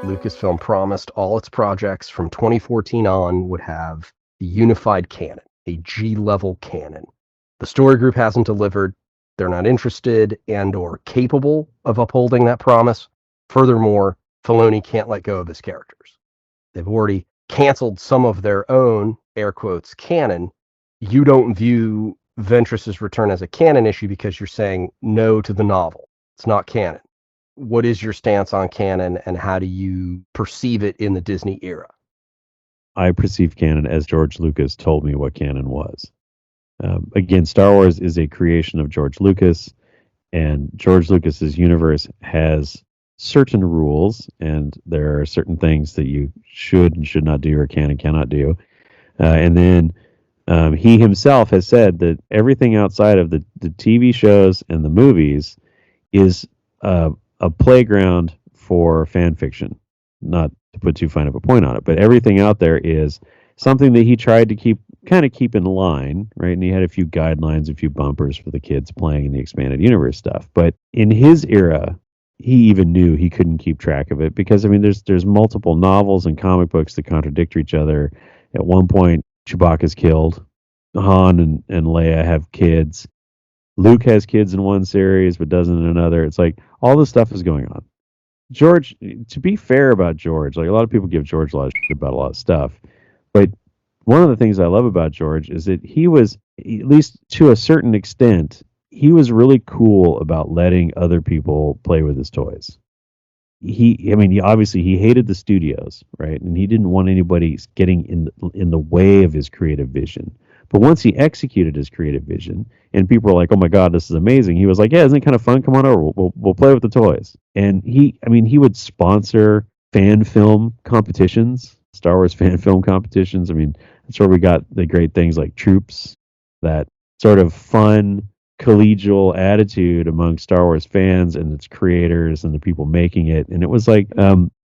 Lucasfilm promised all its projects from 2014 on would have the unified canon, a G-level canon. The story group hasn't delivered. They're not interested and or capable of upholding that promise. Furthermore, Filoni can't let go of his characters. They've already canceled some of their own, air quotes, canon. You don't view Ventress's return as a canon issue because you're saying no to the novel. It's not canon. What is your stance on canon, and how do you perceive it in the Disney era? I perceive canon as George Lucas told me what canon was. Again, Star Wars is a creation of George Lucas, and George Lucas's universe has certain rules, and there are certain things that you should and should not do or can and cannot do. And then he himself has said that everything outside of the TV shows and the movies is a playground for fan fiction. Not to put too fine of a point on it, but everything out there is something that he tried to keep in line, right? And he had a few guidelines, a few bumpers for the kids playing in the expanded universe stuff. But in his era, he even knew he couldn't keep track of it because, I mean, there's multiple novels and comic books that contradict each other. At one point, Chewbacca's killed. Han and Leia have kids. Luke has kids in one series but doesn't in another. It's like all this stuff is going on. George, to be fair about George, like a lot of people give George a lot of shit about a lot of stuff, but one of the things I love about George is that he was, at least to a certain extent, he was really cool about letting other people play with his toys. He obviously he hated the studios, right? And he didn't want anybody getting in the way of his creative vision. But once he executed his creative vision, and people were like, "Oh my God, this is amazing," he was like, "Yeah, isn't it kind of fun? Come on over, we'll play with the toys." And he would sponsor fan film competitions, Star Wars fan film competitions. I mean, that's where we got the great things like Troops, that sort of fun, collegial attitude among Star Wars fans and its creators and the people making it. And it was like,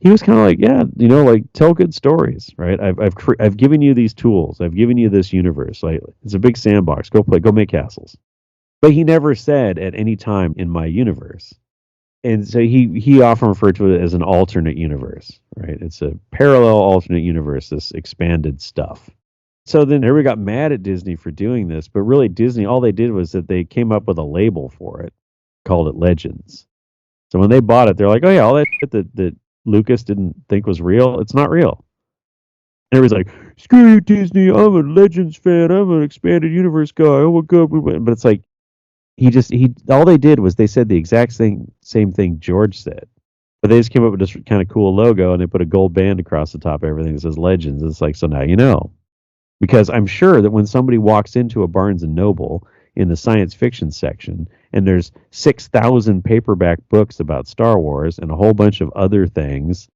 he was kind of like, yeah, like tell good stories, right? I've given you these tools. I've given you this universe. Like it's a big sandbox. Go play. Go make castles. But he never said at any time in my universe. And so he often referred to it as an alternate universe, right? It's a parallel alternate universe, this expanded stuff. So then everybody got mad at Disney for doing this, but really Disney, all they did was that they came up with a label for it, called it Legends. So when they bought it, they're like, oh yeah, all that shit that Lucas didn't think was real, it's not real. And everybody's like, screw you, Disney, I'm a Legends fan, I'm an expanded universe guy, oh my God. But it's like, all they did was they said the exact same thing George said. But they just came up with this kind of cool logo, and they put a gold band across the top of everything that says Legends. It's like, so now you know. Because I'm sure that when somebody walks into a Barnes & Noble in the science fiction section, and there's 6,000 paperback books about Star Wars and a whole bunch of other things,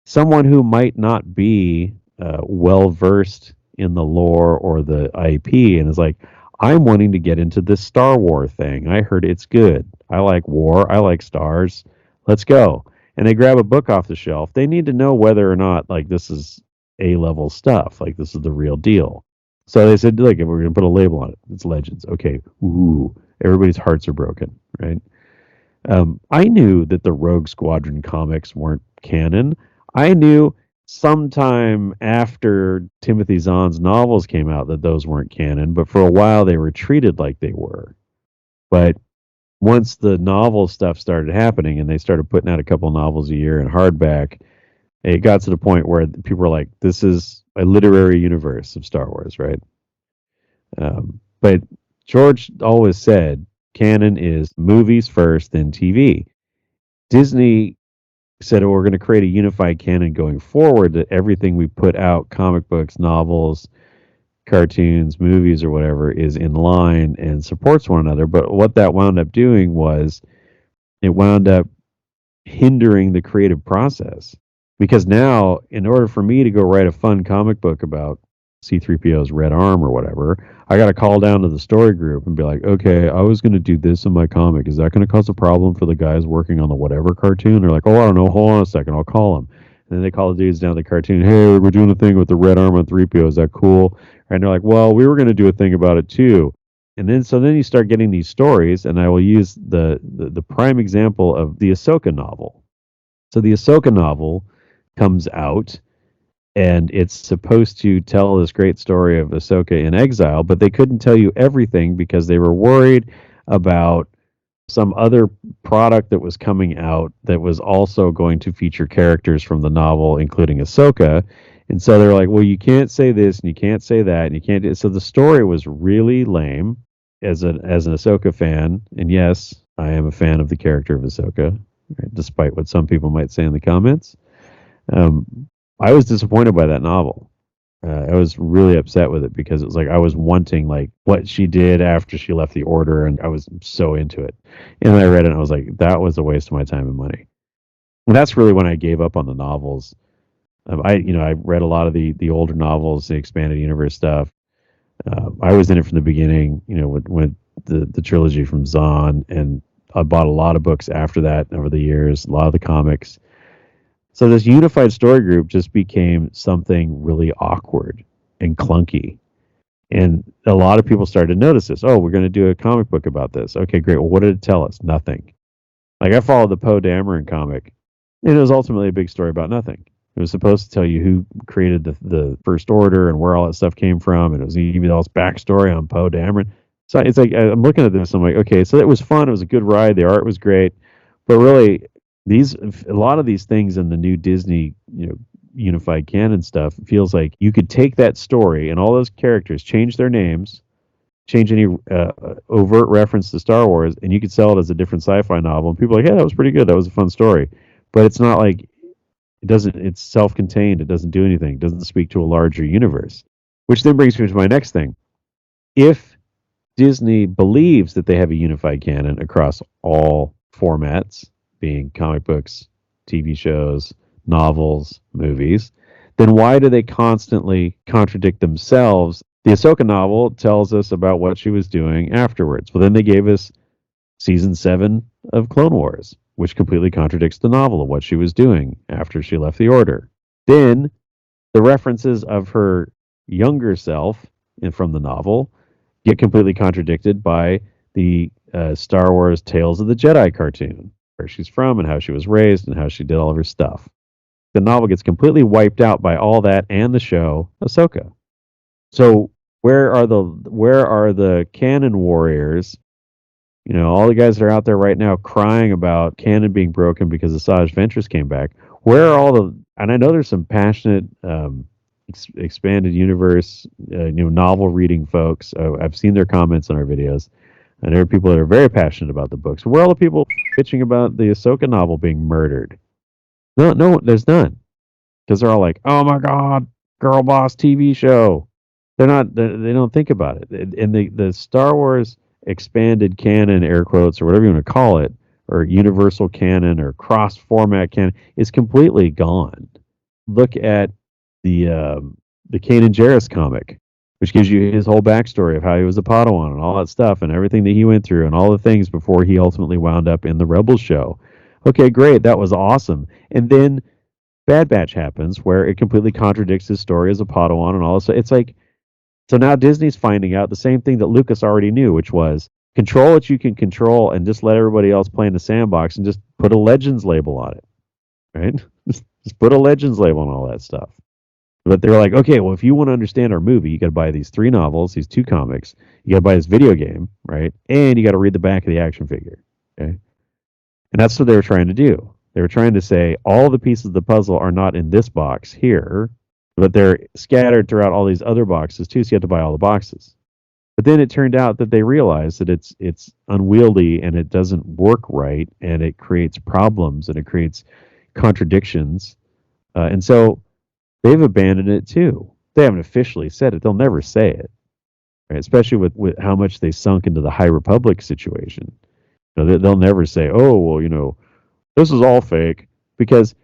someone who might not be well-versed in the lore or the IP and is like, I'm wanting to get into this Star Wars thing. I heard it's good. I like war. I like stars. Let's go. And they grab a book off the shelf. They need to know whether or not, like, this is A-level stuff. Like, this is the real deal. So they said, look, we're going to put a label on it. It's Legends. Okay. Ooh. Everybody's hearts are broken, right? I knew that the Rogue Squadron comics weren't canon. I knew sometime after Timothy Zahn's novels came out that those weren't canon, but for a while they were treated like they were. But once the novel stuff started happening and they started putting out a couple novels a year in hardback, it got to the point where people were like, this is a literary universe of Star Wars, right? But George always said canon is movies first, then TV. Disney said, we're going to create a unified canon going forward, that everything we put out, comic books, novels, cartoons, movies, or whatever, is in line and supports one another. But what that wound up doing was it wound up hindering the creative process. Because now, in order for me to go write a fun comic book about C-3PO's red arm or whatever, I got to call down to the story group and be like, okay, I was going to do this in my comic. Is that going to cause a problem for the guys working on the whatever cartoon? They're like, oh, I don't know. Hold on a second. I'll call them. And then they call the dudes down the cartoon. Hey, we're doing a thing with the red arm on 3PO. Is that cool? And they're like, well, we were going to do a thing about it too. And then you start getting these stories, and I will use the prime example of the Ahsoka novel. So the Ahsoka novel comes out, and it's supposed to tell this great story of Ahsoka in exile, but they couldn't tell you everything because they were worried about some other product that was coming out that was also going to feature characters from the novel, including Ahsoka. And so they're like, well, you can't say this and you can't say that and you can't do. So the story was really lame as an Ahsoka fan. And yes, I am a fan of the character of Ahsoka, right, despite what some people might say in the comments. I was disappointed by that novel. I was really upset with it because it was like I was wanting like what she did after she left the order, and I was so into it. And then I read it, and I was like, that was a waste of my time and money. And that's really when I gave up on the novels. I read a lot of the older novels, the expanded universe stuff. I was in it from the beginning, with the trilogy from Zahn, and I bought a lot of books after that over the years, a lot of the comics. So this unified story group just became something really awkward and clunky. And a lot of people started to notice this. Oh, we're going to do a comic book about this. Okay, great. Well, what did it tell us? Nothing. Like I followed the Poe Dameron comic, and it was ultimately a big story about nothing. It was supposed to tell you who created the First Order and where all that stuff came from, and it was even all this backstory on Poe Dameron. So it's like I'm looking at this, I'm like, okay, so it was fun. It was a good ride. The art was great, but really, a lot of these things in the new Disney, unified canon stuff feels like you could take that story and all those characters, change their names, change any overt reference to Star Wars, and you could sell it as a different sci-fi novel, and people are like, yeah, that was pretty good. That was a fun story, but it's not like it's self-contained. It doesn't do anything. It doesn't speak to a larger universe, which then brings me to my next thing. If Disney believes that they have a unified canon across all formats, being comic books, TV shows, novels, movies, then why do they constantly contradict themselves? The Ahsoka novel tells us about what she was doing afterwards. Well, then they gave us season 7 of Clone Wars, which completely contradicts the novel of what she was doing after she left the Order. Then the references of her younger self from the novel get completely contradicted by the Star Wars Tales of the Jedi cartoon, where she's from and how she was raised and how she did all of her stuff. The novel gets completely wiped out by all that and the show Ahsoka. So where are the canon warriors? All the guys that are out there right now crying about canon being broken because Asajj Ventress came back. Where are all the? And I know there's some passionate expanded universe, novel reading folks. I've seen their comments on our videos, and there are people that are very passionate about the books. Where are all the people bitching about the Ahsoka novel being murdered? No, there's none, because they're all like, "Oh my God, girl boss TV show." They're not. They don't think about it. And the Star Wars expanded canon, air quotes, or whatever you want to call it, or universal canon or cross format canon, is completely gone. Look at the Kanan Jarrus comic, which gives you his whole backstory of how he was a Padawan and all that stuff and everything that he went through and all the things before he ultimately wound up in the Rebels show. Okay, great, that was awesome. And then Bad Batch happens, where it completely contradicts his story as a Padawan and all this. It's like, so now Disney's finding out the same thing that Lucas already knew, which was control what you can control and just let everybody else play in the sandbox and just put a Legends label on it, right? Just put a Legends label on all that stuff. But they're like, okay, well, if you want to understand our movie, you got to buy these 3 novels, these 2 comics, you got to buy this video game, right? And you got to read the back of the action figure, okay? And that's what they were trying to do. They were trying to say all the pieces of the puzzle are not in this box here, but they're scattered throughout all these other boxes too, so you have to buy all the boxes. But then it turned out that they realized that it's unwieldy and it doesn't work right, and it creates problems and it creates contradictions. And so they've abandoned it too. They haven't officially said it. They'll never say it, right? Especially with how much they sunk into the High Republic situation. They'll never say, oh, well, this is all fake, because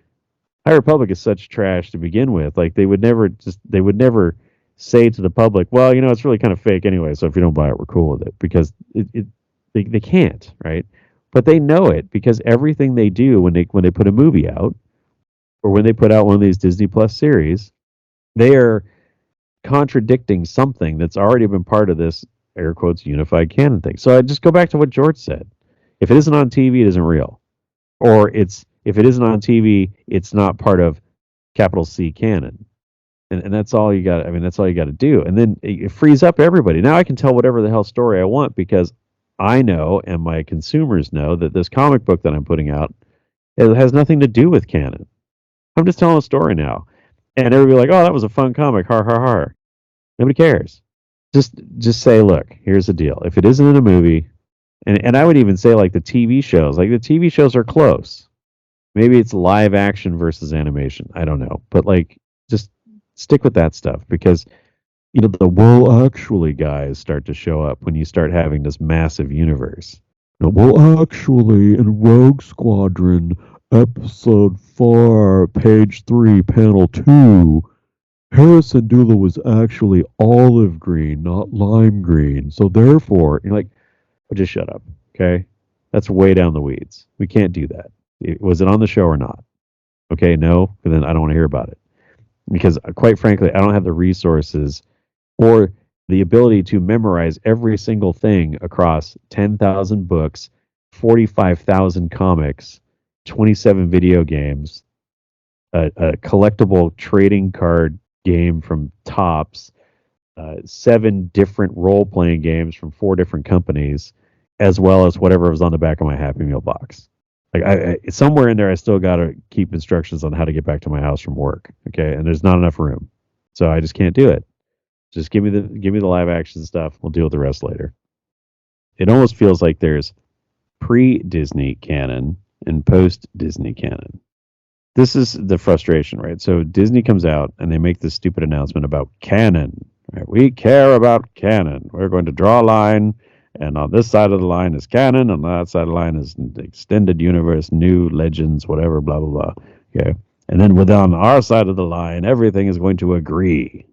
High Republic is such trash to begin with. Like they would never say to the public, well, it's really kind of fake anyway, so if you don't buy it, we're cool with it, because they can't, right? But they know it, because everything they do when they put a movie out, or when they put out one of these Disney Plus series, they are contradicting something that's already been part of this air quotes unified canon thing. So I just go back to what George said. If it isn't on TV, it isn't real. Or if it isn't on TV, it's not part of capital C canon. And that's all you got. I mean, that's all you got to do. And then it frees up everybody. Now I can tell whatever the hell story I want because I know and my consumers know that this comic book that I'm putting out, it has nothing to do with canon. I'm just telling a story now. And everybody like, oh, that was a fun comic. Har, har, har. Nobody cares. Just say, look, here's the deal. If it isn't in a movie, and I would even say like the TV shows, like the TV shows are close. Maybe it's live action versus animation. I don't know. But like, just stick with that stuff because the well actually guys start to show up when you start having this massive universe. Well actually in Rogue Squadron episode 4 page 3 panel 2 Harrison Dula was actually olive green, not lime green. So therefore, you're like, well, just shut up. Okay. That's way down the weeds. We can't do that. Was it on the show or not? Okay. No. Then I don't want to hear about it. Because quite frankly, I don't have the resources or the ability to memorize every single thing across 10,000 books, 45,000 comics, 27 video games, a collectible trading card game from Topps, 7 different role-playing games from 4 different companies, as well as whatever was on the back of my Happy Meal box. Like I somewhere in there, I still got to keep instructions on how to get back to my house from work. Okay, and there's not enough room, so I just can't do it. Just give me the live action stuff. We'll deal with the rest later. It almost feels like there's pre-Disney canon and post-Disney canon. This is the frustration, right? So Disney comes out and they make this stupid announcement about canon. Right? We care about canon. We're going to draw a line. And on this side of the line is canon, on that side of the line is the extended universe, new legends, whatever, blah, blah, blah. Okay. And then on our side of the line, everything is going to agree.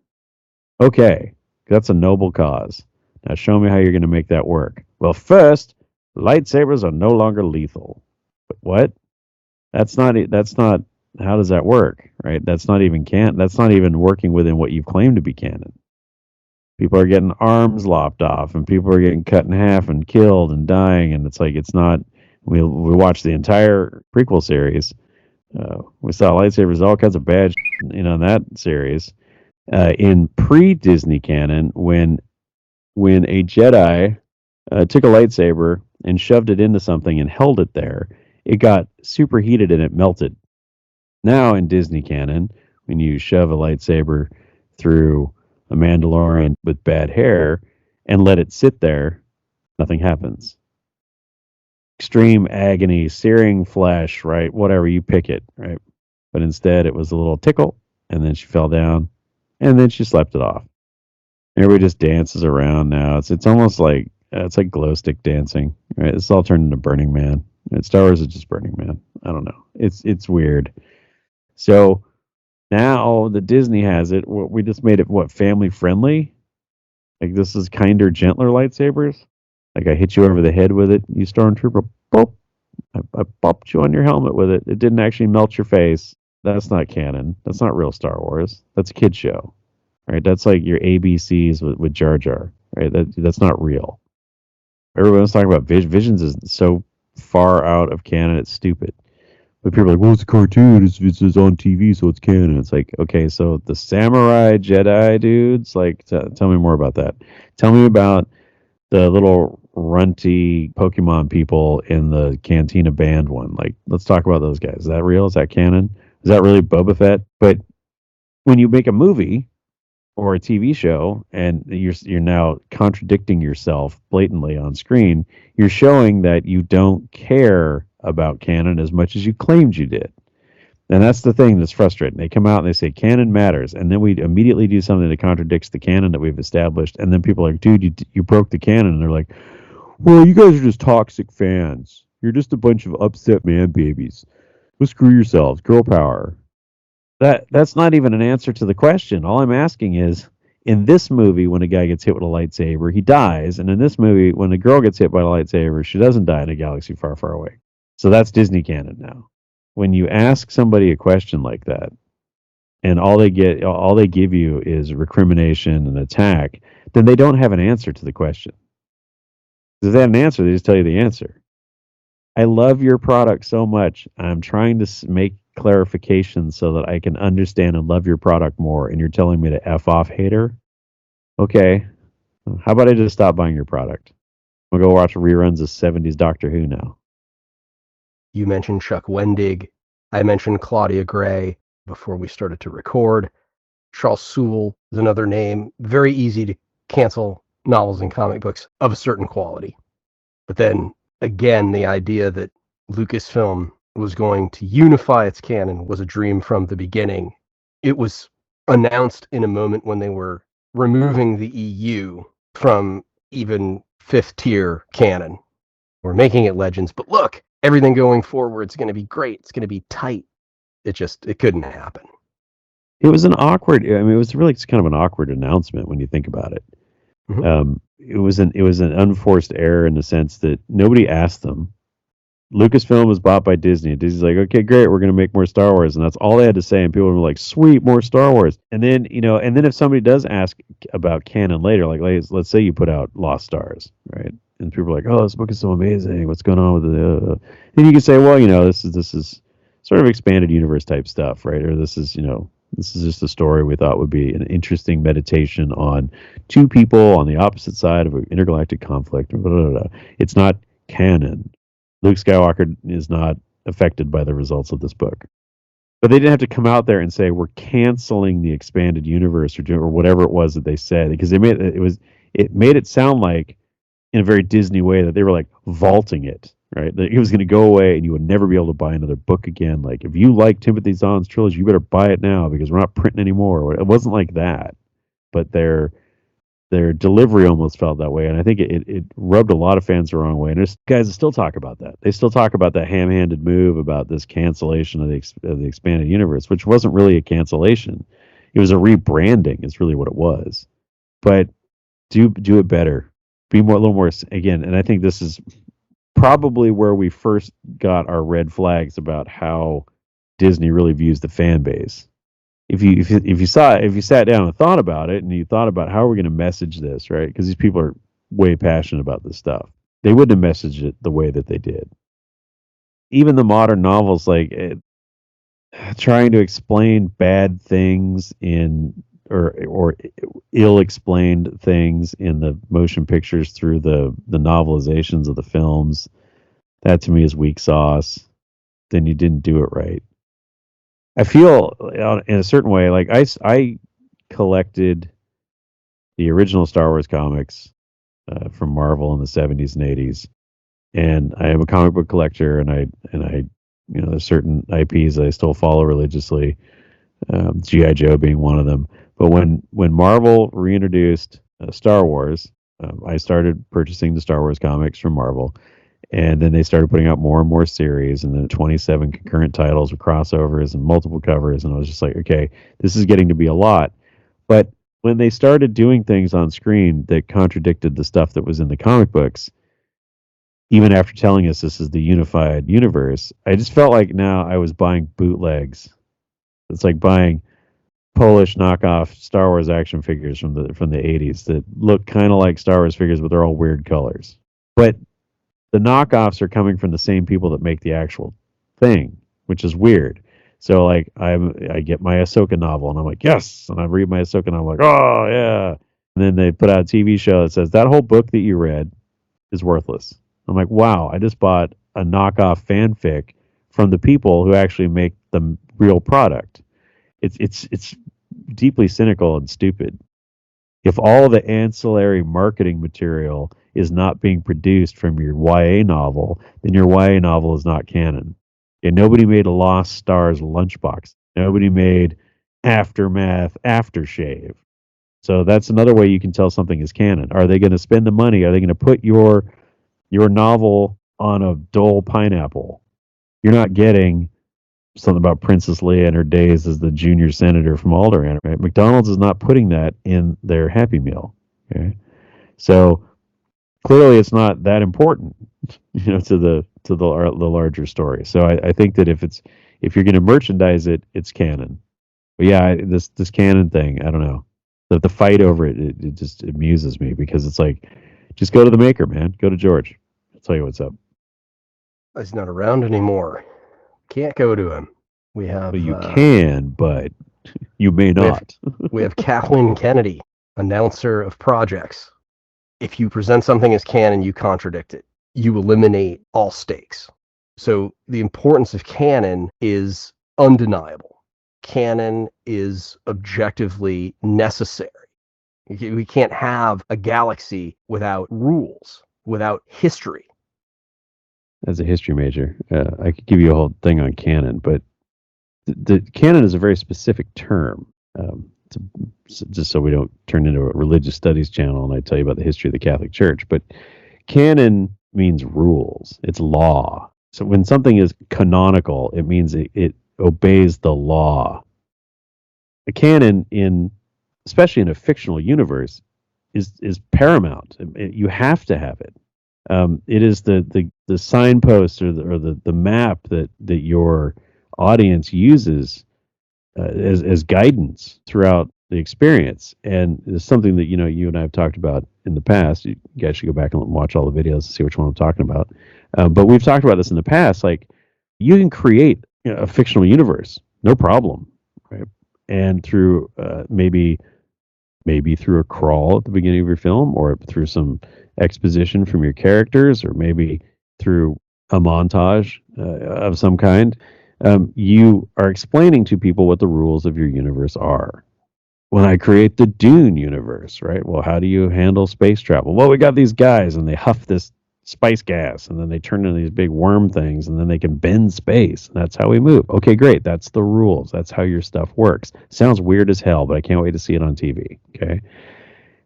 Okay. That's a noble cause. Now show me how you're going to make that work. Well, first, lightsabers are no longer lethal. What? That's not, how does that work? Right? That's not even that's not even working within what you've claimed to be canon. People are getting arms lopped off, and people are getting cut in half and killed and dying, and it's like it's not. We watched the entire prequel series. We saw lightsabers, all kinds of bad, in that series. In pre-Disney canon, when a Jedi took a lightsaber and shoved it into something and held it there, it got superheated and it melted. Now in Disney canon, when you shove a lightsaber through a Mandalorian with bad hair and let it sit there, nothing happens. Extreme agony, searing flesh, right? Whatever, you pick it, right? But instead it was a little tickle, and then she fell down, and then she slept it off. Everybody just dances around now. It's almost like it's like glow stick dancing, right? It's all turned into Burning Man. Star Wars is just Burning Man. I don't know. It's weird. So now the Disney has it. We just made it family friendly. Like this is kinder, gentler lightsabers. Like I hit you over the head with it, you stormtrooper. Boop. I bopped you on your helmet with it. It didn't actually melt your face. That's not canon. That's not real Star Wars. That's a kid show, right? That's like your ABCs with Jar Jar, right? That's not real. Everyone's talking about Visions is so far out of canon. It's stupid. But people are like, well, it's a cartoon. It's on TV, so it's canon. It's like, okay, so the samurai Jedi dudes, like, tell me more about that. Tell me about the little runty Pokemon people in the Cantina Band one. Like, let's talk about those guys. Is that real? Is that canon? Is that really Boba Fett? But when you make a movie or a TV show and you're now contradicting yourself blatantly on screen, you're showing that you don't care about canon as much as you claimed you did. And that's the thing that's frustrating. They come out and they say canon matters, and then we immediately do something that contradicts the canon that we've established, and then people are like, dude, you broke the canon. And they're like, well, you guys are just toxic fans. You're just a bunch of upset man babies. Well, screw yourselves. Girl power. That's not even an answer to the question. All I'm asking is, in this movie, when a guy gets hit with a lightsaber, he dies. And in this movie, when a girl gets hit by a lightsaber, she doesn't die in a galaxy far, far away. So that's Disney canon now. When you ask somebody a question like that, and all they give you is recrimination and attack, then they don't have an answer to the question. If they have an answer, they just tell you the answer. I love your product so much. I'm trying to make clarifications so that I can understand and love your product more. And you're telling me to F off, hater? Okay. How about I just stop buying your product? We'll go watch reruns of 70s Doctor Who now. You mentioned Chuck Wendig. I mentioned Claudia Gray before we started to record. Charles Soule is another name. Very easy to cancel novels and comic books of a certain quality. But then again, the idea that Lucasfilm was going to unify its canon was a dream from the beginning. It was announced in a moment when they were removing the EU from even fifth tier canon. We're making it Legends, but look, everything going forward is going to be great. It's going to be tight. It couldn't happen. It was an awkward. I mean, it was really kind of an awkward announcement when you think about it. Mhm. It was an unforced error in the sense that nobody asked them. Lucasfilm was bought by Disney. Disney's like, okay, great, we're going to make more Star Wars, and that's all they had to say. And people were like, sweet, more Star Wars. And then if somebody does ask about canon later, like let's say you put out Lost Stars, right? And people are like, oh, this book is so amazing. What's going on with it? And you can say, well, this is sort of expanded universe type stuff, right? Or this is just a story we thought would be an interesting meditation on two people on the opposite side of an intergalactic conflict. Blah, blah, blah. It's not canon. Luke Skywalker is not affected by the results of this book. But they didn't have to come out there and say we're canceling the expanded universe or whatever it was that they said, because it made it sound like, in a very Disney way, that they were like vaulting it, right? That it was going to go away and you would never be able to buy another book again. Like, if you like Timothy Zahn's trilogy, you better buy it now because we're not printing anymore. It wasn't like that, but their delivery almost felt that way, and I think it rubbed a lot of fans the wrong way. And there's guys that still talk about that. They still talk about that ham-handed move about this cancellation of the expanded universe, which wasn't really a cancellation. It was a rebranding. Is really what it was. But do it better. Be a little more again. And I think this is probably where we first got our red flags about how Disney really views the fan base. If you sat down and thought about it, and you thought about how are we going to message this, right? Because these people are way passionate about this stuff. They wouldn't have messaged it the way that they did. Even the modern novels, trying to explain bad things or ill-explained things in the motion pictures through the novelizations of the films, that to me is weak sauce. Then you didn't do it right. I feel in a certain way like I collected the original Star Wars comics from Marvel in the 70s and 80s, and I am a comic book collector, and I there's certain IPs that I still follow religiously, G.I. Joe being one of them. But when Marvel reintroduced Star Wars, I started purchasing the Star Wars comics from Marvel. And then they started putting out more and more series, and then 27 concurrent titles with crossovers and multiple covers. And I was just like, okay, this is getting to be a lot. But when they started doing things on screen that contradicted the stuff that was in the comic books, even after telling us this is the unified universe, I just felt like now I was buying bootlegs. It's like buying Polish knockoff Star Wars action figures from the 80s that look kind of like Star Wars figures, but they're all weird colors. But the knockoffs are coming from the same people that make the actual thing, which is weird. So like I get my Ahsoka novel and I'm like, yes, and I read my Ahsoka novel, I'm like, oh yeah. And then they put out a TV show that says that whole book that you read is worthless. I'm like, wow, I just bought a knockoff fanfic from the people who actually make the real product. It's deeply cynical and stupid. If all the ancillary marketing material is not being produced from your YA novel, then your YA novel is not canon. And nobody made a Lost Stars lunchbox. Nobody made Aftermath aftershave. So that's another way you can tell something is canon. Are they going to spend the money? Are they going to put your novel on a Dole pineapple? You're not getting something about Princess Leia and her days as the junior senator from Alderaan, right? McDonald's is not putting that in their Happy Meal. Okay, so clearly it's not that important, to the larger story. So I think that if you're going to merchandise it, it's canon. But yeah, this canon thing, I don't know. The fight over it just amuses me because it's like, just go to the maker, man. Go to George. I'll tell you what's up. He's not around anymore. Can't go to him. We have But you can, but you may not. we have Kathleen Kennedy, announcer of projects. If you present something as canon, you contradict it. You eliminate all stakes. So the importance of canon is undeniable. Canon is objectively necessary. We can't have a galaxy without rules, without history. As a history major, I could give you a whole thing on canon, but the canon is a very specific term. Just so we don't turn into a religious studies channel and I tell you about the history of the Catholic Church, but canon means rules. It's law. So when something is canonical, it means it obeys the law. A canon, especially in a fictional universe, is paramount. You have to have it. It is the signpost or the map that your audience uses as guidance throughout the experience. And it's something that you and I have talked about in the past. You guys should go back and watch all the videos and see which one I'm talking about. But we've talked about this in the past. Like, you can create a fictional universe, no problem, right? And through maybe through a crawl at the beginning of your film, or through some exposition from your characters, or maybe through a montage of some kind, you are explaining to people what the rules of your universe are. When I create the Dune universe, right? Well, how do you handle space travel? Well, we got these guys and they huff this spice gas and then they turn into these big worm things and then they can bend space. And that's how we move. Okay, great. That's the rules. That's how your stuff works. Sounds weird as hell, but I can't wait to see it on TV. Okay.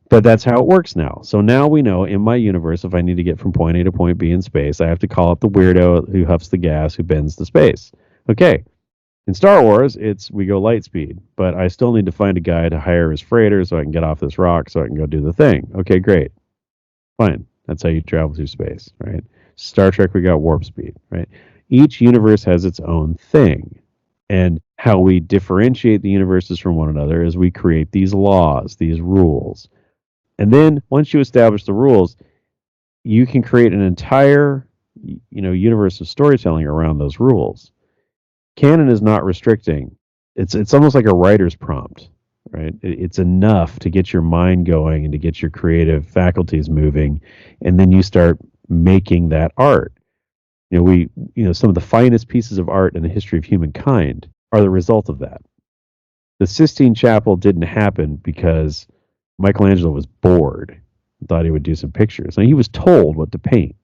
But that's how it works now. So now we know in my universe, if I need to get from point A to point B in space, I have to call up the weirdo who huffs the gas, who bends the space. Okay. In Star Wars, we go light speed, but I still need to find a guy to hire his freighter so I can get off this rock so I can go do the thing. Okay, great. Fine. That's how you travel through space, right? Star Trek, we got warp speed, right? Each universe has its own thing. And how we differentiate the universes from one another is we create these laws, these rules. And then once you establish the rules, you can create an entire, universe of storytelling around those rules. Canon is not restricting. It's almost like a writer's prompt, right? It's enough to get your mind going and to get your creative faculties moving, and then you start making that art. Some of the finest pieces of art in the history of humankind are the result of that. The Sistine Chapel didn't happen because Michelangelo was bored and thought he would do some pictures. And he was told what to paint.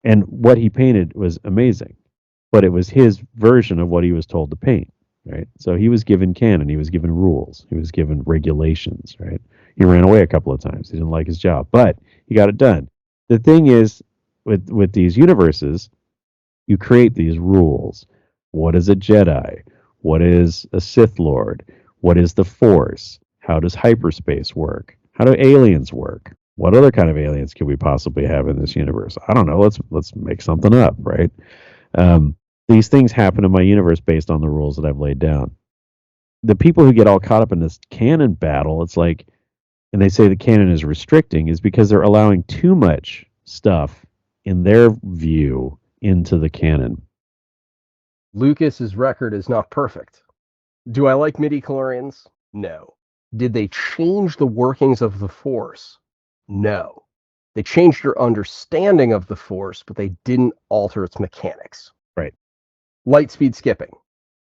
And what he painted was amazing. But it was his version of what he was told to paint, right? So he was given canon, he was given rules, he was given regulations, right? He ran away a couple of times. He didn't like his job, but he got it done. The thing is, with these universes, you create these rules. What is a Jedi? What is a Sith Lord? What is the Force? How does hyperspace work? How do aliens work? What other kind of aliens could we possibly have in this universe? I don't know. Let's make something up, right? These things happen in my universe based on the rules that I've laid down. The people who get all caught up in this canon battle, it's like, and they say the canon is restricting, is because they're allowing too much stuff in their view into the canon. Lucas's record is not perfect. Do I like midi-chlorians? No. Did they change the workings of the Force? No. They changed your understanding of the Force, but they didn't alter its mechanics. Right. Light speed skipping.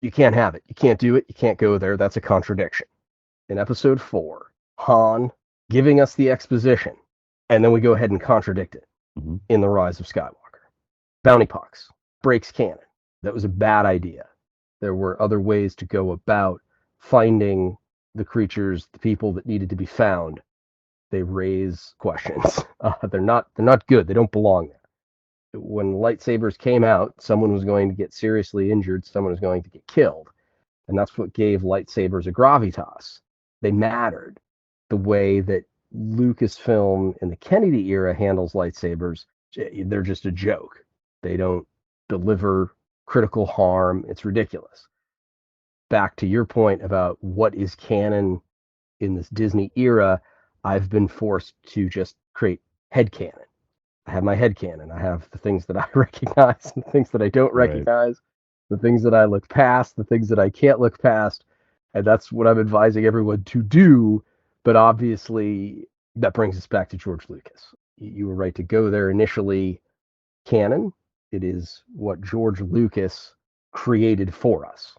You can't have it. You can't do it. You can't go there. That's a contradiction. In episode 4, Han giving us the exposition, and then we go ahead and contradict it in The Rise of Skywalker. Bounty Pox breaks canon. That was a bad idea. There were other ways to go about finding the creatures, the people that needed to be found. They raise questions. They're not good. They don't belong there. When lightsabers came out, someone was going to get seriously injured. Someone was going to get killed. And that's what gave lightsabers a gravitas. They mattered. The way that Lucasfilm in the Kennedy era handles lightsabers, they're just a joke. They don't deliver critical harm. It's ridiculous. Back to your point about what is canon in this Disney era, I've been forced to just create headcanon. I have my headcanon. I have the things that I recognize and the things that I don't Right. recognize, the things that I look past, the things that I can't look past. And that's what I'm advising everyone to do. But obviously, that brings us back to George Lucas. You were right to go there initially. Canon, it is what George Lucas created for us.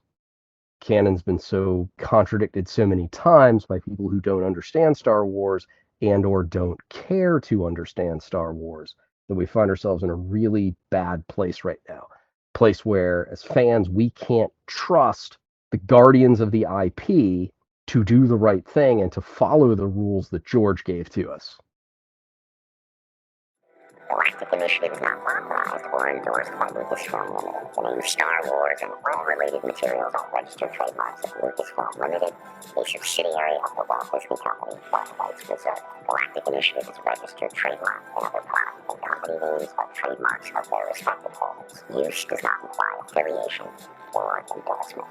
Canon's been so contradicted so many times by people who don't understand Star Wars and or don't care to understand Star Wars that we find ourselves in a really bad place right now. Place where as fans we can't trust the guardians of the IP to do the right thing and to follow the rules that George gave to us. Galactic Initiative is not authorized or endorsed by Lucasfilm Limited. The name Star Wars and all related materials are registered trademarks of Lucasfilm Limited, a subsidiary of the Walt Disney Company, but rights reserved. Galactic Initiative is a registered trademark, and other product and company names are trademarks of their respective holders. Use does not imply affiliation or endorsement.